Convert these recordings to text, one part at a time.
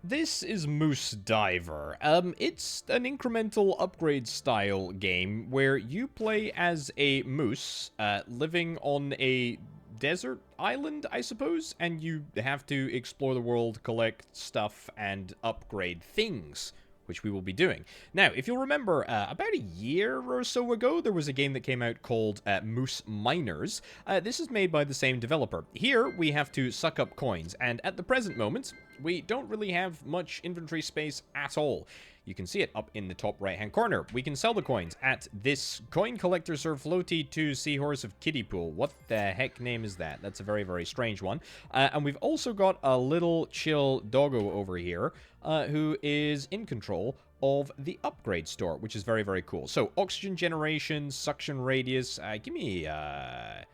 This is Moose Diver. It's an incremental upgrade style game where you play as a moose, living on a desert island, I suppose, and you have to explore the world, collect stuff, and upgrade things, which we will be doing. Now, if you'll remember, about a year or so ago, there was a game that came out called Moose Miners. This is made by the same developer. Here, we have to suck up coins, and at the present moment, we don't really have much inventory space at all. You can see it up in the top right-hand corner. We can sell the coins at this coin collector Sir Floaty to Seahorse of Kiddiepool. What the heck name is that? That's a very, very strange one. And we've also got a little chill doggo over here who is in control of the upgrade store, which is very, very cool. So, oxygen generation, suction radius. Give me... I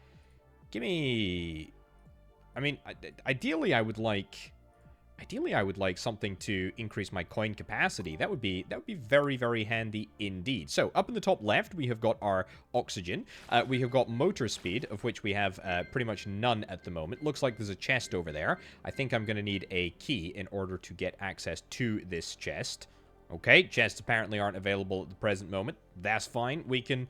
mean, ideally, I would like something to increase my coin capacity. That would be very, very handy indeed. So, up in the top left, we have got our oxygen. We have got motor speed, of which we have pretty much none at the moment. Looks like there's a chest over there. I think I'm going to need a key in order to get access to this chest. Okay, chests apparently aren't available at the present moment. That's fine. We can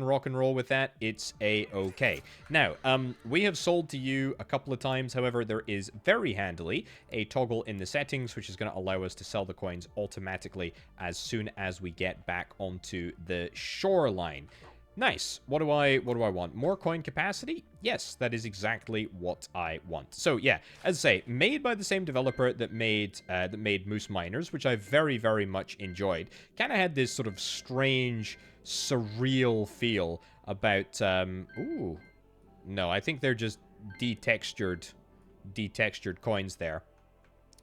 rock and roll with that. It's a-okay. Now, we have sold to you a couple of times. However, there is very handily a toggle in the settings, which is going to allow us to sell the coins automatically as soon as we get back onto the shoreline. Nice. What do I want? More coin capacity? Yes, that is exactly what I want. So yeah, as I say, made by the same developer that made Moose Miners, which I very, very much enjoyed. Kind of had this sort of strange, surreal feel about. Ooh, no, I think they're just detextured coins there.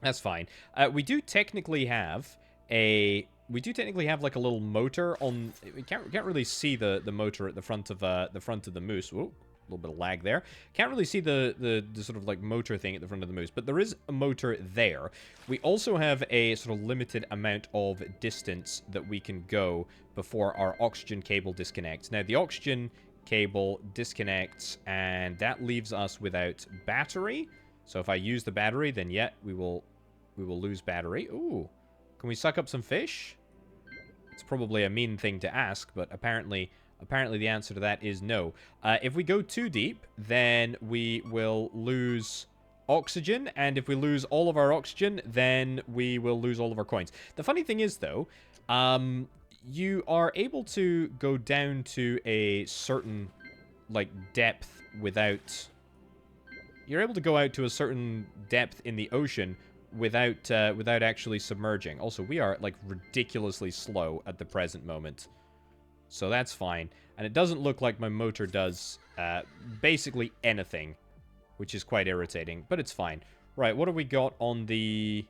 That's fine. We do technically have like a little motor on. We can't really see the motor at the front of the moose. Whoa, a little bit of lag there. Can't really see the sort of like motor thing at the front of the moose, but there is a motor there. We also have a sort of limited amount of distance that we can go before our oxygen cable disconnects. Now the oxygen cable disconnects, and that leaves us without battery. So if I use the battery, then yeah, we will lose battery. Ooh, can we suck up some fish? It's probably a mean thing to ask, but apparently the answer to that is no. If we go too deep, then we will lose oxygen, and if we lose all of our oxygen, then we will lose all of our coins. The funny thing is, though, you are able to go down to a certain, like, depth without... You're able to go out to a certain depth in the ocean without actually submerging. Also, we are, like, ridiculously slow at the present moment. So that's fine. And it doesn't look like my motor does basically anything, which is quite irritating, but it's fine. Right, what have we got on the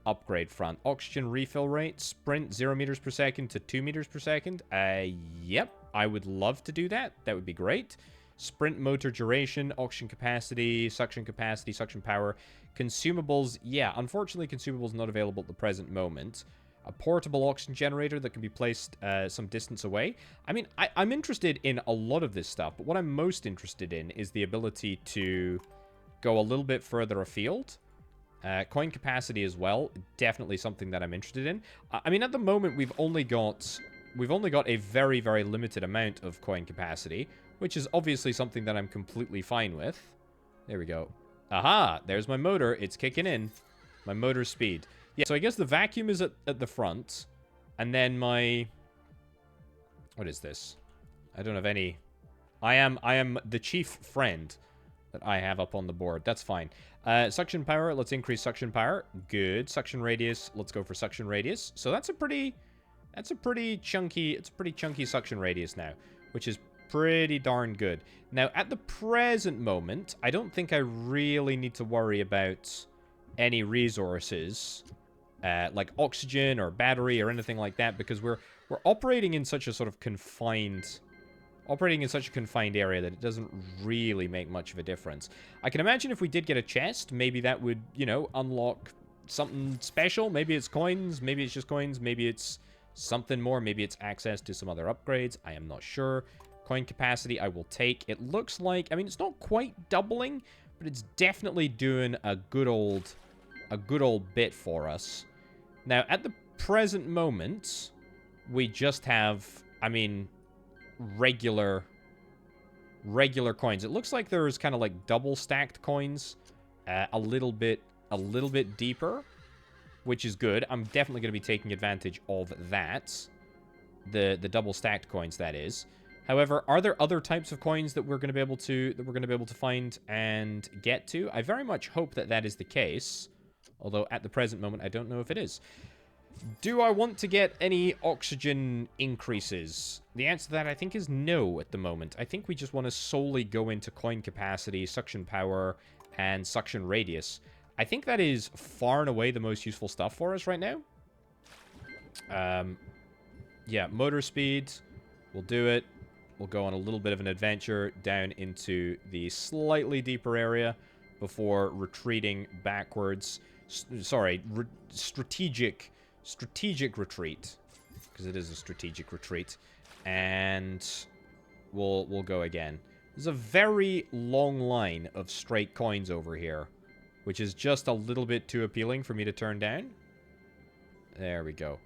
upgrade front? Oxygen refill rate, sprint 0 meters per second to 2 meters per second. Yep, I would love to do that. That would be great. Sprint motor duration, oxygen capacity, suction power. Consumables, yeah, unfortunately consumables not available at the present moment. A portable oxygen generator that can be placed some distance away. I mean, I'm interested in a lot of this stuff, but what I'm most interested in is the ability to go a little bit further afield. Coin capacity as well, definitely something that I'm interested in. I mean, at the moment, we've only got a very, very limited amount of coin capacity, which is obviously something that I'm completely fine with. There we go. Aha! There's my motor. It's kicking in. My motor speed. Yeah, so I guess the vacuum is at the front. And then my... What is this? I don't have any... I am the chief friend that I have up on the board. That's fine. Suction power. Let's increase suction power. Good. Suction radius. Let's go for suction radius. So that's a pretty chunky suction radius now, which is pretty darn good. Now, at the present moment, I don't think I really need to worry about any resources, like oxygen or battery or anything like that, because we're operating in such a sort of confined area that it doesn't really make much of a difference. I can imagine if we did get a chest, maybe that would, you know, unlock something special. Maybe it's coins, maybe it's just coins, maybe it's something more, maybe it's access to some other upgrades. I am not sure. Coin capacity I will take. It looks like, I mean, it's not quite doubling, but it's definitely doing a good old a good old bit for us. Now, at the present moment, we just have, I mean, regular coins. It looks like there's kind of like double stacked coins, a little bit deeper, which is good. I'm definitely going to be taking advantage of that. The double stacked coins, that is. However, are there other types of coins that we're going to be able to find and get to? I very much hope that that is the case. Although at the present moment, I don't know if it is. Do I want to get any oxygen increases? The answer to that, I think, is no at the moment. I think we just want to solely go into coin capacity, suction power, and suction radius. I think that is far and away the most useful stuff for us right now. Yeah, motor speed. We'll do it. We'll go on a little bit of an adventure down into the slightly deeper area before retreating backwards. Sorry, strategic retreat, because it is a strategic retreat, and we'll go again. There's a very long line of straight coins over here, which is just a little bit too appealing for me to turn down. There we go.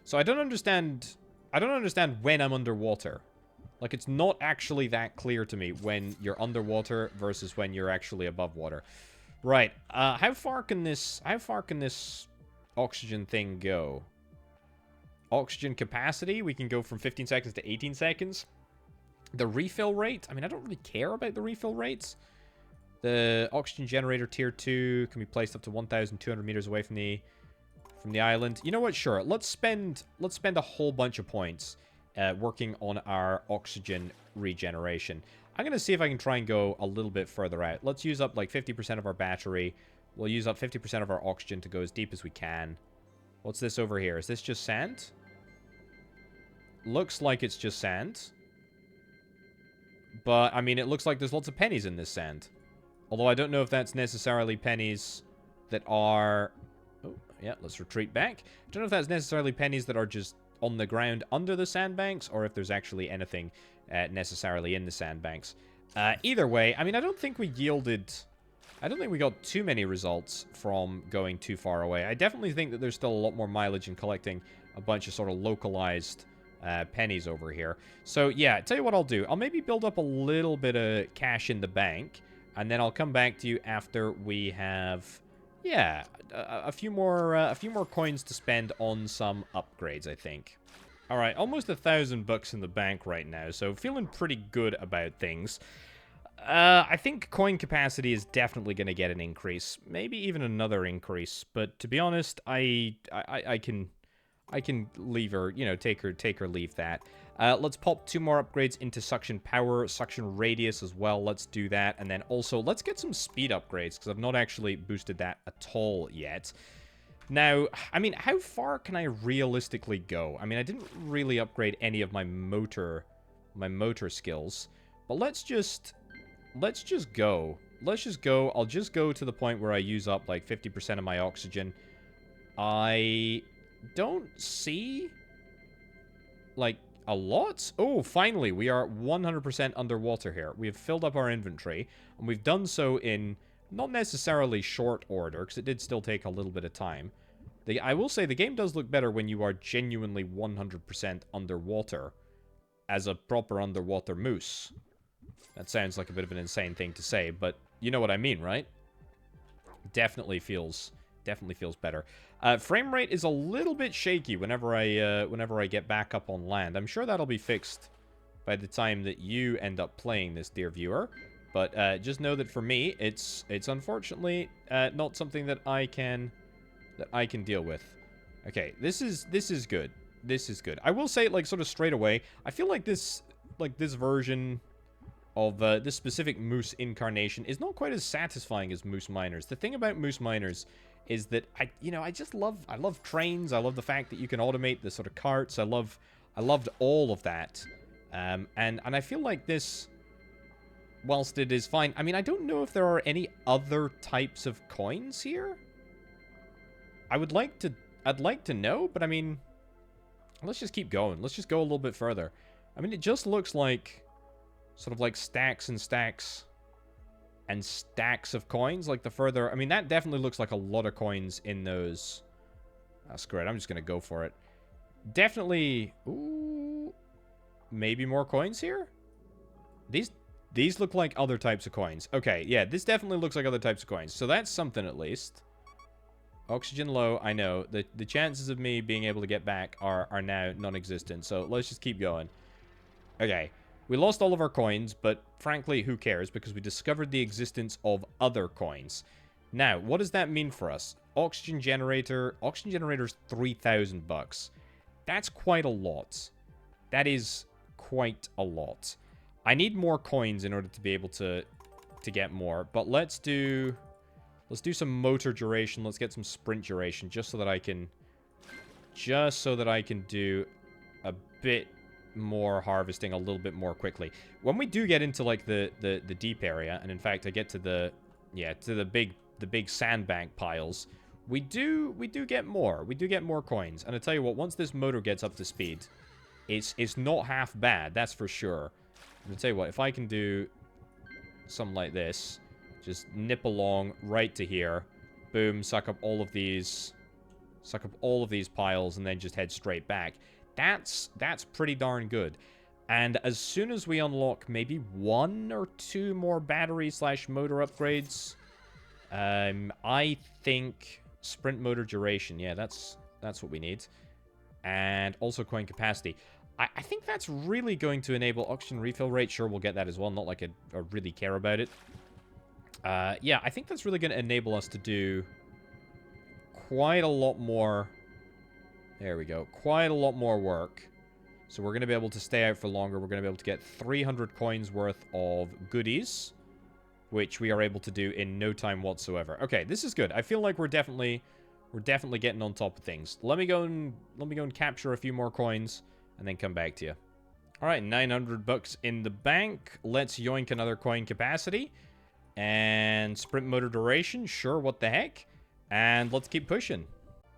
So I don't understand when I'm underwater. Like, it's not actually that clear to me when you're underwater versus when you're actually above water. Right. How far can this oxygen thing go? Oxygen capacity, we can go from 15 seconds to 18 seconds. The refill rate, I mean, I don't really care about the refill rates. The oxygen generator tier 2 can be placed up to 1,200 meters away from the island. You know what? Sure. Let's spend a whole bunch of points working on our oxygen regeneration. I'm going to see if I can try and go a little bit further out. Let's use up like 50% of our battery. We'll use up 50% of our oxygen to go as deep as we can. What's this over here? Is this just sand? Looks like it's just sand. But, I mean, it looks like there's lots of pennies in this sand. Although I don't know if that's necessarily pennies that are... Oh, yeah, let's retreat back. I don't know if that's necessarily pennies that are just on the ground under the sandbanks, or if there's actually anything necessarily in the sandbanks. Either way, I mean, I don't think we got too many results from going too far away. I definitely think that there's still a lot more mileage in collecting a bunch of sort of localized pennies over here. So, yeah, tell you what I'll do. I'll maybe build up a little bit of cash in the bank, and then I'll come back to you after we have... Yeah, a few more coins to spend on some upgrades, I think. All right, almost $1,000 in the bank right now, so feeling pretty good about things. I think coin capacity is definitely going to get an increase, maybe even another increase. But to be honest, I can leave her, you know, take her leave that. Let's pop 2 more upgrades into suction power, suction radius as well. Let's do that. And then also, let's get some speed upgrades, because I've not actually boosted that at all yet. Now, I mean, how far can I realistically go? I mean, I didn't really upgrade any of my motor skills. But let's just go. Let's just go. I'll just go to the point where I use up, like, 50% of my oxygen. I don't see, like... a lot? Oh, finally, we are 100% underwater here. We have filled up our inventory, and we've done so in not necessarily short order, because it did still take a little bit of time. I will say, the game does look better when you are genuinely 100% underwater as a proper underwater moose. That sounds like a bit of an insane thing to say, but you know what I mean, right? Definitely feels better. Frame rate is a little bit shaky whenever I get back up on land. I'm sure that'll be fixed by the time that you end up playing this, dear viewer. But just know that for me, it's unfortunately not something that I can deal with. Okay, this is good. This is good. I will say, like, sort of straight away, I feel like this version of this specific moose incarnation is not quite as satisfying as Moose Miners. The thing about Moose Miners is that I love trains. I love the fact that you can automate the sort of carts. I loved all of that. And I feel like this, whilst it is fine, I mean, I don't know if there are any other types of coins here. I'd like to know, but I mean, let's just keep going. Let's just go a little bit further. I mean, it just looks like sort of like stacks and stacks and stacks of coins. Like, the further... I mean, that definitely looks like a lot of coins in those... screw it. I'm just going to go for it. Definitely... Ooh... Maybe more coins here? These look like other types of coins. Okay, yeah, this definitely looks like other types of coins. So that's something at least. Oxygen low, I know. The chances of me being able to get back are now non-existent. So let's just keep going. Okay. We lost all of our coins, but frankly, who cares? Because we discovered the existence of other coins. Now, what does that mean for us? Oxygen generator. Oxygen generator's 3,000 bucks. That's quite a lot. That is quite a lot. I need more coins in order to be able to get more. But let's do some motor duration. Let's get some sprint duration just so that I can do a bit more harvesting a little bit more quickly. When we do get into like the deep area, and in fact I get to the big sandbank piles, we do get more. We do get more coins. And I tell you what, once this motor gets up to speed, it's not half bad, that's for sure. And I tell you what, if I can do something like this, just nip along right to here, boom, suck up all of these piles, and then just head straight back. That's pretty darn good. And as soon as we unlock maybe 1 or 2 more battery/motor upgrades, I think sprint motor duration, yeah, that's what we need. And also coin capacity. I think that's really going to enable oxygen refill rate. Sure, we'll get that as well. Not like I really care about it. Yeah, I think that's really going to enable us to do quite a lot more. There we go. Quite a lot more work. So we're going to be able to stay out for longer. We're going to be able to get 300 coins worth of goodies, which we are able to do in no time whatsoever. Okay, this is good. I feel like we're definitely getting on top of things. Let me go and capture a few more coins and then come back to you. All right, 900 bucks in the bank. Let's yoink another coin capacity. And sprint motor duration, sure, what the heck? And let's keep pushing.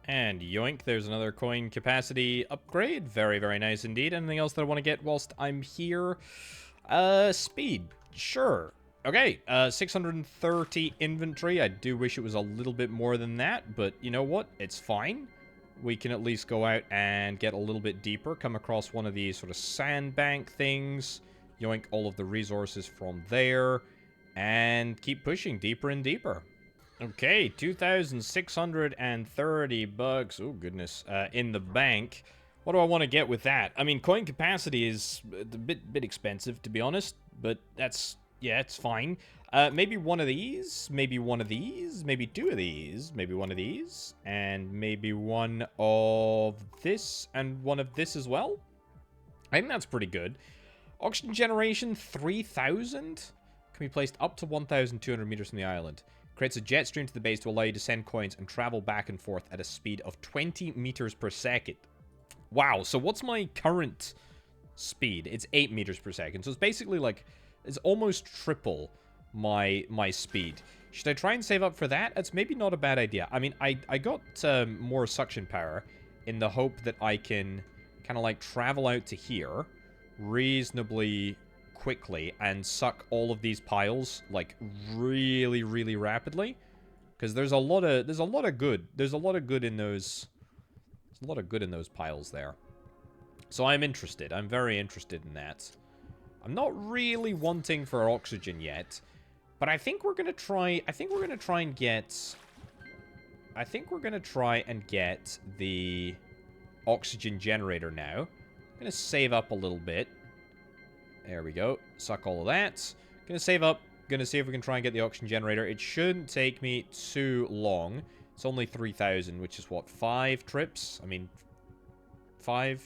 And yoink, there's another coin capacity upgrade. Very, very nice indeed. Anything else that I want to get whilst I'm here? Speed, sure. Okay, 630 inventory. I do wish it was a little bit more than that, but you know what? It's fine. We can at least go out and get a little bit deeper, come across one of these sort of sandbank things, yoink all of the resources from there, and keep pushing deeper and deeper. Okay, 2,630 bucks. Oh, goodness. In the bank. What do I want to get with that? I mean, coin capacity is a bit expensive, to be honest, but that's... yeah, it's fine. Maybe one of these, maybe one of these, maybe 2 of these, maybe one of these, and maybe one of this, and one of this as well. I think that's pretty good. Oxygen generation, 3,000? Can be placed up to 1,200 meters from the island. Creates a jet stream to the base to allow you to send coins and travel back and forth at a speed of 20 meters per second. Wow, so what's my current speed? It's 8 meters per second, so it's basically like... it's almost triple my speed. Should I try and save up for that? It's maybe not a bad idea. I mean, I got more suction power in the hope that I can kind of like travel out to here reasonably quickly and suck all of these piles like really, really rapidly. Because there's a lot of good in those. There's a lot of good in those piles there. So I'm interested. I'm very interested in that. I'm not really wanting for oxygen yet, but I think we're gonna try. I think we're gonna try and get the oxygen generator now. I'm gonna save up a little bit. There we go. Suck all of that. Gonna save up. Gonna see if we can try and get the oxygen generator. It shouldn't take me too long. It's only 3,000, which is what, 5 trips? I mean, 4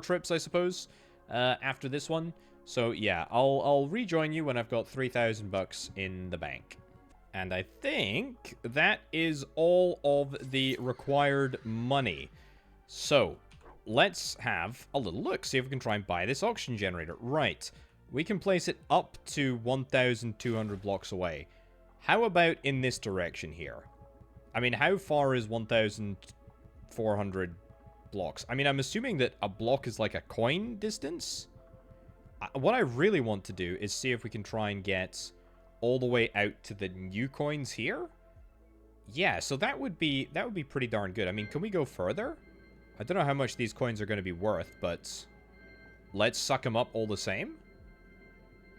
trips, I suppose. After this one. So yeah, I'll rejoin you when I've got 3,000 bucks in the bank. And I think that is all of the required money. So let's have a little look, see if we can try and buy this oxygen generator. Right, we can place it up to 1,200 blocks away. How about in this direction here? I mean, how far is 1,400 blocks? I mean, I'm assuming that a block is like a coin distance. What I really want to do is see if we can try and get all the way out to the new coins here? Yeah, so that would be pretty darn good. I mean, can we go further? I don't know how much these coins are going to be worth, but let's suck them up all the same.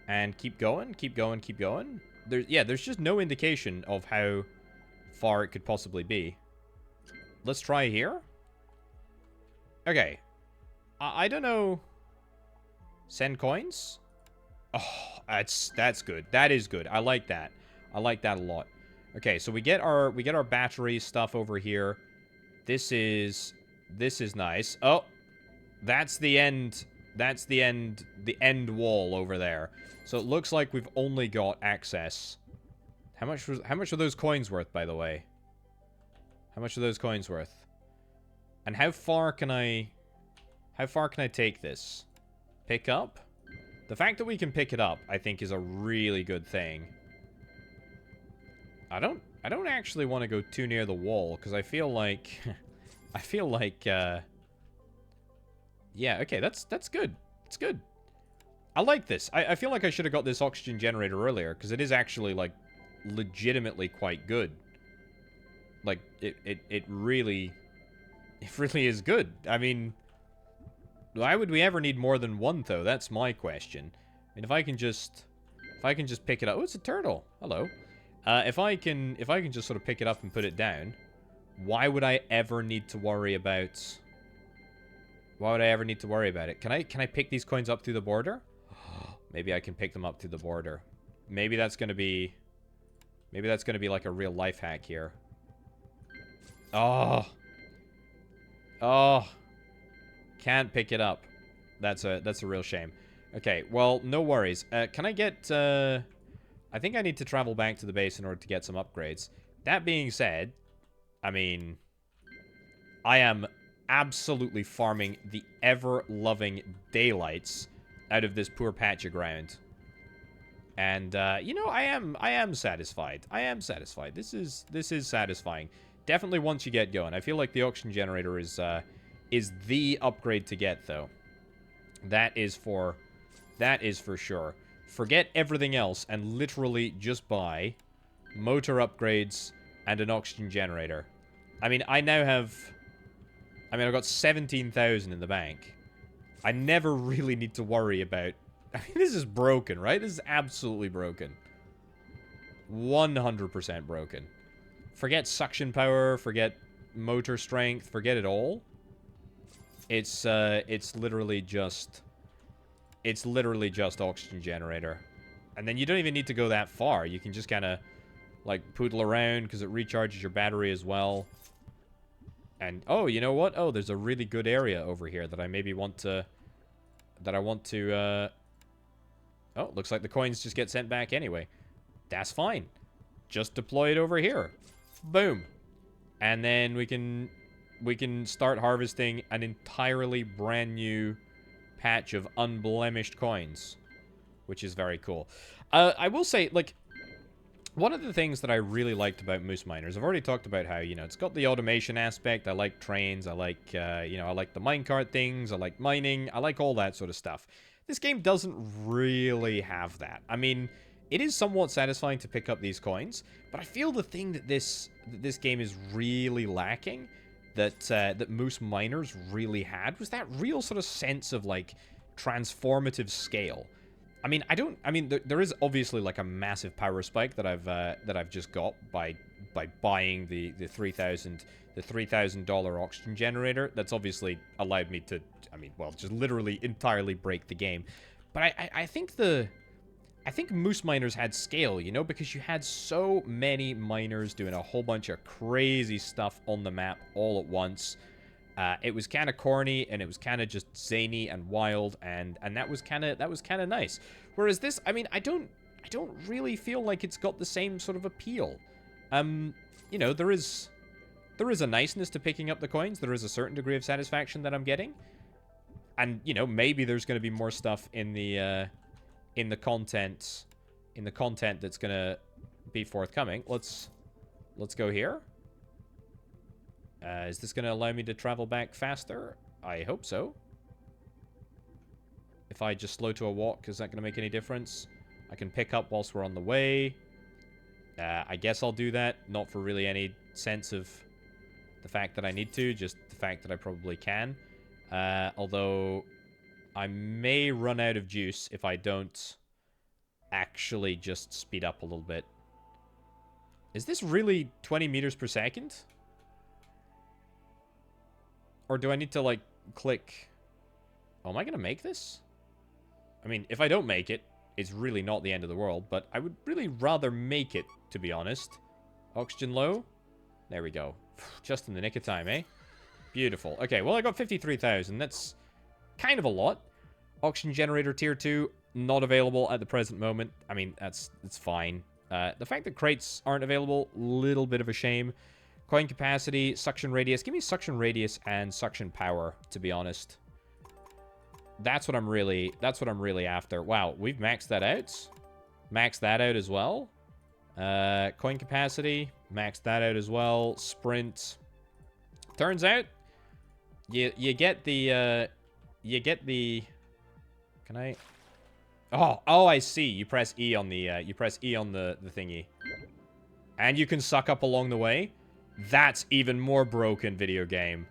And keep going, keep going, keep going. There's just no indication of how far it could possibly be. Let's try here. Okay. I don't know. Send coins? Oh, that's good. That is good. I like that. I like that a lot. Okay, so we get our battery stuff over here. This is nice. Oh, that's the end. That's the end wall over there. So it looks like we've only got access. How much are those coins worth, by the way? How much are those coins worth? And how far can I take this? Pick up? The fact that we can pick it up, I think, is a really good thing. I don't actually want to go too near the wall, because I feel like yeah, okay, that's good. It's good. I like this. I feel like I should have got this oxygen generator earlier, because it is actually, like, legitimately quite good. Like, it really is good. I mean, why would we ever need more than one, though? That's my question. I mean, if I can just pick it up. Oh, it's a turtle. Hello. If I can just sort of pick it up and put it down, why would I ever need to worry about... Why would I ever need to worry about it? Can I pick these coins up through the border? Maybe I can pick them up through the border. Maybe that's gonna be like a real life hack here. Oh. Oh. Can't pick it up. That's a real shame. Okay, well, no worries. Can I get... I think I need to travel back to the base in order to get some upgrades. That being said, I mean... I am absolutely farming the ever-loving daylights out of this poor patch of ground. And, you know, I am satisfied. I am satisfied. This is satisfying. Definitely once you get going. I feel like the oxygen generator is the upgrade to get, though. That is for sure. Forget everything else and literally just buy motor upgrades and an oxygen generator. I mean, I've got 17,000 in the bank. I never really need to worry about... I mean, this is broken, right? This is absolutely broken. 100% broken. Forget suction power, forget motor strength, forget it all. It's literally just oxygen generator. And then you don't even need to go that far. You can just kind of, like, poodle around because it recharges your battery as well. And, oh, you know what? Oh, there's a really good area over here that I maybe want to... Oh, looks like the coins just get sent back anyway. That's fine. Just deploy it over here. Boom. And then we can start harvesting an entirely brand new patch of unblemished coins, which is very cool. I will say, like, one of the things that I really liked about Moose Miners, I've already talked about how, you know, it's got the automation aspect. I like trains. I like, you know, I like the minecart things. I like mining. I like all that sort of stuff. This game doesn't really have that. I mean, it is somewhat satisfying to pick up these coins, but I feel the thing that this game is really lacking, that Moose Miners really had, was that real sort of sense of, like, transformative scale. I mean, there is obviously, like, a massive power spike that I've just got by buying the $3,000 oxygen generator. That's obviously allowed me to, I mean, well, just literally entirely break the game. But I think Moose Miners had scale, you know, because you had so many miners doing a whole bunch of crazy stuff on the map all at once. It was kind of corny, and it was kind of just zany and wild, and that was kind of nice. Whereas this, I mean, I don't really feel like it's got the same sort of appeal. You know, there is a niceness to picking up the coins. There is a certain degree of satisfaction that I'm getting, and you know, maybe there's going to be more stuff in the content that's going to be forthcoming. Let's go here. Is this going to allow me to travel back faster? I hope so. If I just slow to a walk, is that going to make any difference? I can pick up whilst we're on the way. I guess I'll do that. Not for really any sense of the fact that I need to, just the fact that I probably can. Although I may run out of juice if I don't actually just speed up a little bit. Is this really 20 meters per second? Or do I need to, like, click... Oh, am I going to make this? I mean, if I don't make it, it's really not the end of the world, but I would really rather make it, to be honest. Oxygen low. There we go. Just in the nick of time, eh? Beautiful. Okay, well, I got 53,000. That's kind of a lot. Oxygen generator tier 2, not available at the present moment. I mean, it's fine. The fact that crates aren't available, little bit of a shame. Coin capacity, suction radius. Give me suction radius and suction power, to be honest. That's what I'm really after. Wow, we've maxed that out. Maxed that out as well. Coin capacity, maxed that out as well. Sprint. Turns out, you get the can I? Oh, I see. You press E on the thingy, and you can suck up along the way. That's even more broken, video game.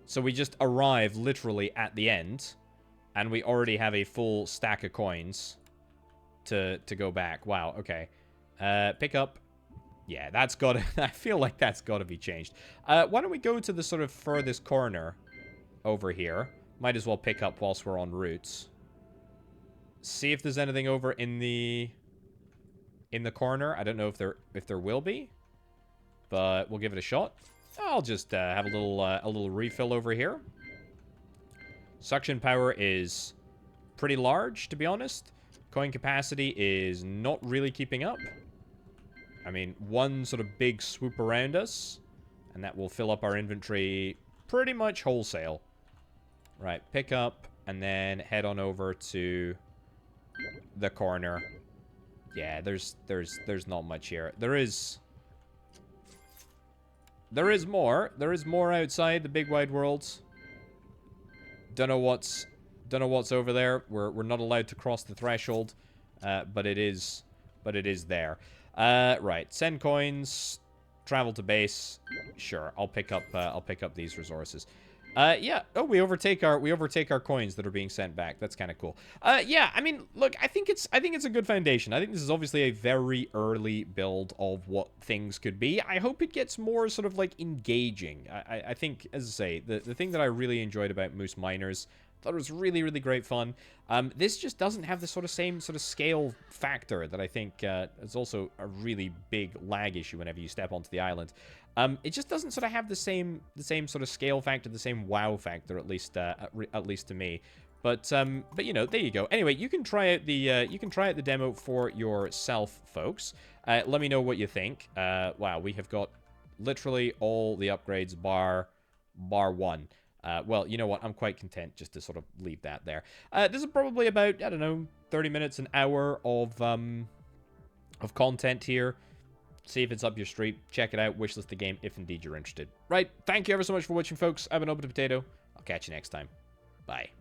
So we just arrive literally at the end, and we already have a full stack of coins to go back. Wow. Okay. Pick up. Yeah, that's got to... I feel like that's got to be changed. Why don't we go to the sort of furthest corner over here? Might as well pick up whilst we're en route. See if there's anything over in the corner. I don't know if there will be, but we'll give it a shot. I'll just have a little refill over here. Suction power is pretty large, to be honest. Coin capacity is not really keeping up. I mean, one sort of big swoop around us, and that will fill up our inventory pretty much wholesale. Right, pick up, and then head on over to the corner. Yeah, there's not much here. There is more. There is more outside the big wide world. Don't know what's over there. We're not allowed to cross the threshold, but it is there. Right. Send coins. Travel to base. Sure. I'll pick up these resources. Yeah. Oh, we overtake our coins that are being sent back. That's kind of cool. Yeah. I mean, look, I think it's a good foundation. I think this is obviously a very early build of what things could be. I hope it gets more sort of like engaging. I think, as I say, the thing that I really enjoyed about Moose Miners, thought it was really, really great fun. This just doesn't have the same sort of scale factor that I think is also a really big lag issue whenever you step onto the island. It just doesn't sort of have the same sort of scale factor, the same wow factor, at least to me. But you know, there you go. Anyway, you can try out the demo for yourself, folks. Let me know what you think. Wow, we have got literally all the upgrades bar one. Well, you know what? I'm quite content just to sort of leave that there. This is probably about, I don't know, 30 minutes, an hour of content here. See if it's up your street. Check it out. Wishlist the game if indeed you're interested. Right. Thank you ever so much for watching, folks. I've been Orbital Potato. I'll catch you next time. Bye.